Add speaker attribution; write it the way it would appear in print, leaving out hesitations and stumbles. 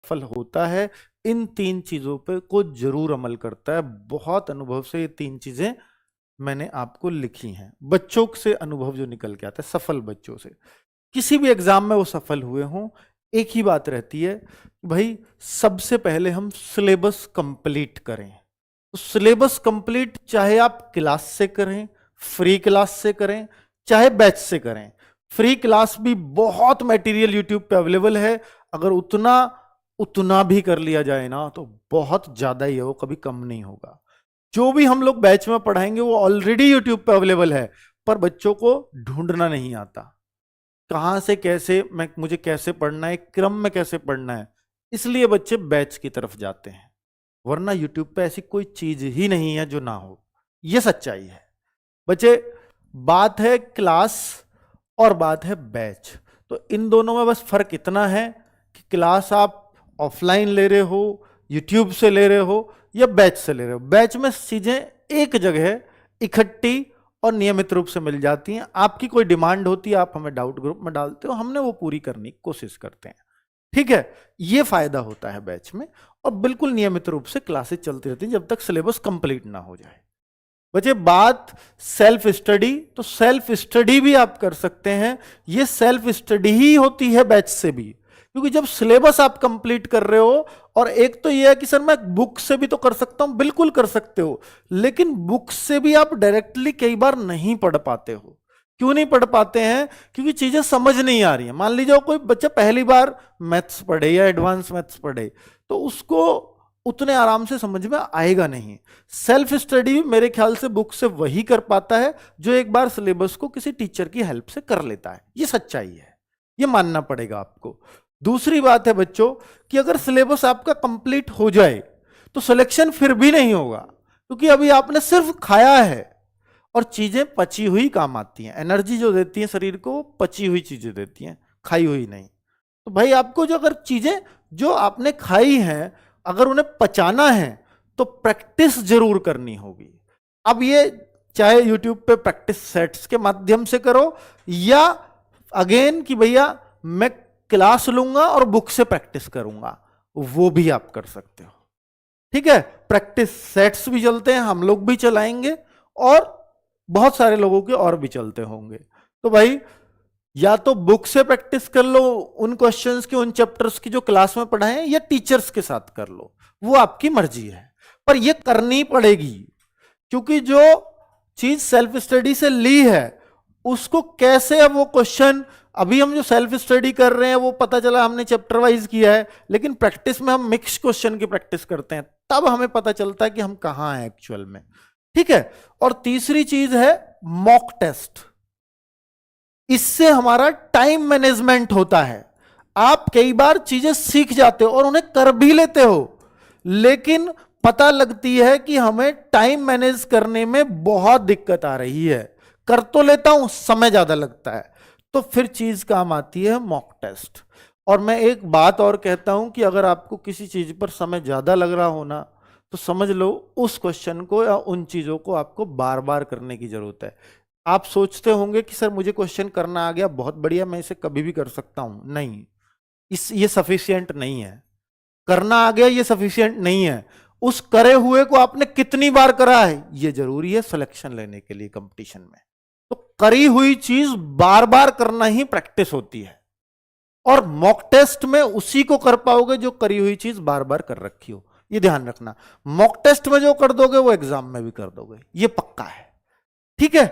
Speaker 1: सफल होता है इन 3 चीजों पे को जरूर अमल करता है। बहुत अनुभव से ये 3 चीजें मैंने आपको लिखी हैं। बच्चों से अनुभव जो निकल के आता है, सफल बच्चों से, किसी भी एग्जाम में वो सफल हुए हों, एक ही बात रहती है, भाई सबसे पहले हम सिलेबस कंप्लीट करें। तो सिलेबस कंप्लीट चाहे आप क्लास से करें, फ्री क्लास से करें, चाहे बैच से करें। फ्री क्लास भी बहुत मटेरियल यूट्यूब पे अवेलेबल है, अगर उतना भी कर लिया जाए ना तो बहुत ज्यादा ही है, वो कभी कम नहीं होगा। जो भी हम लोग बैच में पढ़ाएंगे वो ऑलरेडी यूट्यूब पे अवेलेबल है, पर बच्चों को ढूंढना नहीं आता, कहां से कैसे मुझे कैसे पढ़ना है, क्रम में कैसे पढ़ना है, इसलिए बच्चे बैच की तरफ जाते हैं। वरना यूट्यूब पे ऐसी कोई चीज ही नहीं है जो ना हो, यह सच्चाई है बच्चे। बात है क्लास और बात है बैच, तो इन दोनों में बस फर्क इतना है कि क्लास आप ऑफलाइन ले रहे हो, यूट्यूब से ले रहे हो या बैच से ले रहे हो। बैच में चीजें एक जगह इकट्ठी और नियमित रूप से मिल जाती हैं। आपकी कोई डिमांड होती है, आप हमें डाउट ग्रुप में डालते हो, हमने वो पूरी करने की कोशिश करते हैं, ठीक है। ये फायदा होता है बैच में, और बिल्कुल नियमित रूप से क्लासेस चलती रहती हैं जब तक सिलेबस कंप्लीट ना हो जाए। बच्चे बात सेल्फ स्टडी, तो सेल्फ स्टडी भी आप कर सकते हैं। ये सेल्फ स्टडी ही होती है बैच से भी, क्योंकि जब सिलेबस आप कंप्लीट कर रहे हो, और एक तो ये है कि सर मैं बुक से भी तो कर सकता हूं, बिल्कुल कर सकते हो, लेकिन बुक से भी आप डायरेक्टली कई बार नहीं पढ़ पाते हो। क्यों नहीं पढ़ पाते हैं? क्योंकि चीजें समझ नहीं आ रही हैं। मान लीजिए कोई बच्चा पहली बार मैथ्स पढ़े या एडवांस मैथ्स पढ़े, तो उसको उतने आराम से समझ में आएगा नहीं। सेल्फ स्टडी मेरे ख्याल से बुक से वही कर पाता है जो एक बार सिलेबस को किसी टीचर की हेल्प से कर लेता है। ये सच्चाई है, ये मानना पड़ेगा आपको। दूसरी बात है बच्चों कि अगर सिलेबस आपका कंप्लीट हो जाए तो सिलेक्शन फिर भी नहीं होगा, क्योंकि अभी आपने सिर्फ खाया है, और चीजें पची हुई काम आती हैं। एनर्जी जो देती है शरीर को, पची हुई चीजें देती हैं, खाई हुई नहीं। तो भाई आपको जो अगर चीजें जो आपने खाई हैं अगर उन्हें पचाना है तो प्रैक्टिस जरूर करनी होगी। अब ये चाहे यूट्यूब पे प्रैक्टिस सेट्स के माध्यम से करो, या अगेन कि भैया मैं क्लास लूंगा और बुक से प्रैक्टिस करूंगा, वो भी आप कर सकते हो, ठीक है। प्रैक्टिस सेट्स भी चलते हैं, हम लोग भी चलाएंगे, और बहुत सारे लोगों के और भी चलते होंगे। तो भाई या तो बुक से प्रैक्टिस कर लो उन क्वेश्चंस की, उन चैप्टर्स की जो क्लास में पढ़ाए हैं, या टीचर्स के साथ कर लो, वो आपकी मर्जी है, पर ये करनी पड़ेगी। क्योंकि जो चीज सेल्फ स्टडी से ली है उसको कैसे, अब वो क्वेश्चन अभी हम जो सेल्फ स्टडी कर रहे हैं वो पता चला हमने चैप्टर वाइज किया है, लेकिन प्रैक्टिस में हम मिक्स क्वेश्चन की प्रैक्टिस करते हैं, तब हमें पता चलता है कि हम कहां हैं एक्चुअल में, ठीक है। और तीसरी चीज है मॉक टेस्ट। इससे हमारा टाइम मैनेजमेंट होता है। आप कई बार चीजें सीख जाते हो और उन्हें कर भी लेते हो, लेकिन पता लगती है कि हमें टाइम मैनेज करने में बहुत दिक्कत आ रही है। कर तो लेता हूं, समय ज्यादा लगता है, तो फिर चीज काम आती है मॉक टेस्ट। और मैं एक बात और कहता हूं कि अगर आपको किसी चीज पर समय ज्यादा लग रहा हो ना, तो समझ लो उस क्वेश्चन को या उन चीजों को आपको बार बार करने की जरूरत है। आप सोचते होंगे कि सर मुझे क्वेश्चन करना आ गया, बहुत बढ़िया, मैं इसे कभी भी कर सकता हूं। नहीं, ये सफिशिएंट नहीं है। करना आ गया ये सफिशिएंट नहीं है। उस करे हुए को आपने कितनी बार करा है ये जरूरी है सिलेक्शन लेने के लिए कंपटीशन में। तो करी हुई चीज बार बार करना ही प्रैक्टिस होती है, और मॉक टेस्ट में उसी को कर पाओगे जो करी हुई चीज बार बार कर रखी हो। ये ध्यान रखना, मॉक टेस्ट में जो कर दोगे वो एग्जाम में भी कर दोगे, ये पक्का है, ठीक है।